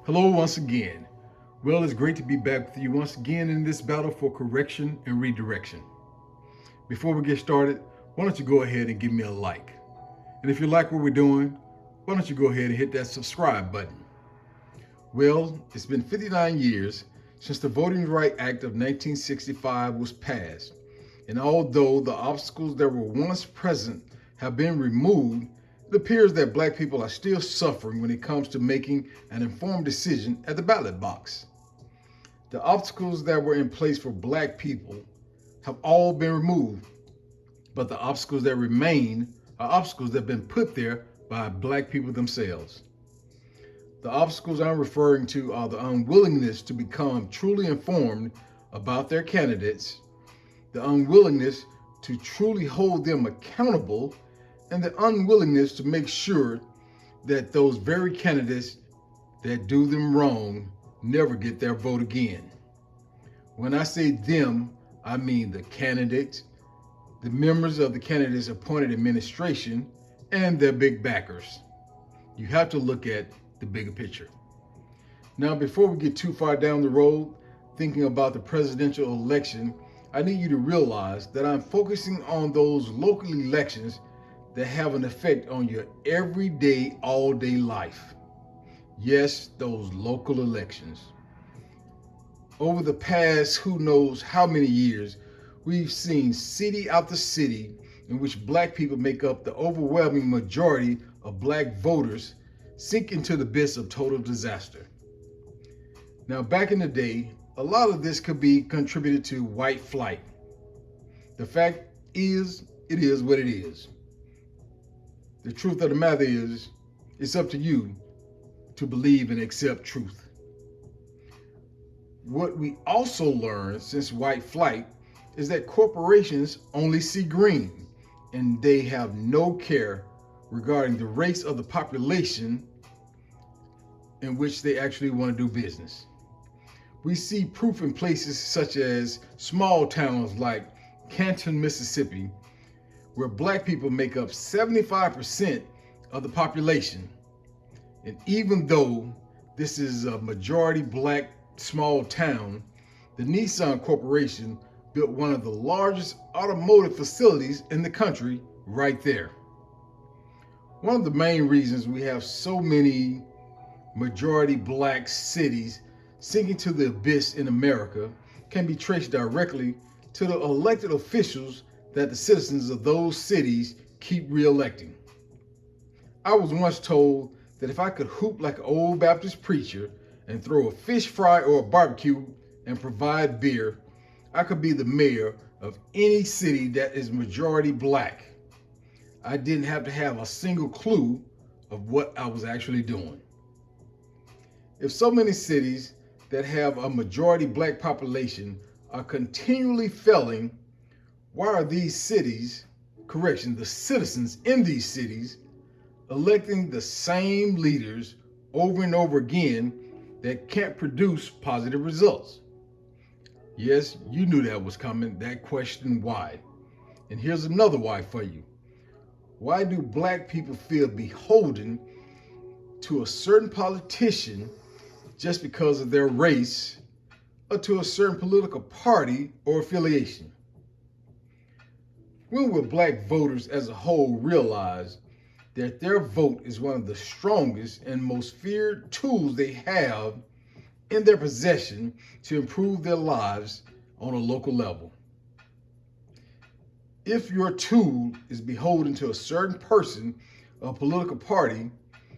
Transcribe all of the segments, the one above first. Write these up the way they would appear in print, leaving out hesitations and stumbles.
Hello once again. Well, it's great to be back with you once again in this battle for correction and redirection. Before we get started, why don't you go ahead and give me a like? And if you like what we're doing, why don't you go ahead and hit that subscribe button? Well, it's been 59 years since the Voting Rights Act of 1965 was passed. And although the obstacles that were once present have been removed, it appears that black people are still suffering when it comes to making an informed decision at the ballot box. The obstacles that were in place for black people have all been removed, but the obstacles that remain are obstacles that have been put there by black people themselves. The obstacles I'm referring to are the unwillingness to become truly informed about their candidates, the unwillingness to truly hold them accountable, and the unwillingness to make sure that those very candidates that do them wrong never get their vote again. When I say them, I mean the candidates, the members of the candidates' appointed administration, and their big backers. You have to look at the bigger picture. Now, before we get too far down the road, thinking about the presidential election, I need you to realize that I'm focusing on those local elections that have an effect on your everyday, all-day life. Yes, those local elections. Over the past who knows how many years, we've seen city after city in which black people make up the overwhelming majority of black voters sink into the abyss of total disaster. Now, back in the day, a lot of this could be contributed to white flight. The fact is, it is what it is. The truth of the matter is, it's up to you to believe and accept truth. What we also learned since white flight is that corporations only see green and they have no care regarding the race of the population in which they actually want to do business. We see proof in places such as small towns like Canton, Mississippi, where black people make up 75% of the population. And even though this is a majority black small town, the Nissan Corporation built one of the largest automotive facilities in the country right there. One of the main reasons we have so many majority black cities sinking to the abyss in America can be traced directly to the elected officials that the citizens of those cities keep re-electing. I was once told that if I could hoop like an old Baptist preacher and throw a fish fry or a barbecue and provide beer, I could be the mayor of any city that is majority black. I didn't have to have a single clue of what I was actually doing. If so many cities that have a majority black population are continually failing, why are these cities, the citizens in these cities, electing the same leaders over and over again that can't produce positive results? Yes, you knew that was coming, that question why. And here's another why for you. Why do black people feel beholden to a certain politician just because of their race or to a certain political party or affiliation? When will black voters as a whole realize that their vote is one of the strongest and most feared tools they have in their possession to improve their lives on a local level? If your tool is beholden to a certain person or political party,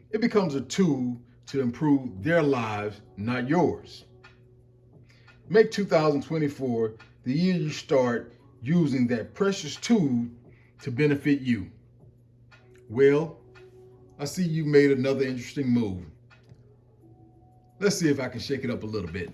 it becomes a tool to improve their lives, not yours. Make 2024 the year you start using that precious tool to benefit you. Well, I see you made another interesting move. Let's see if I can shake it up a little bit.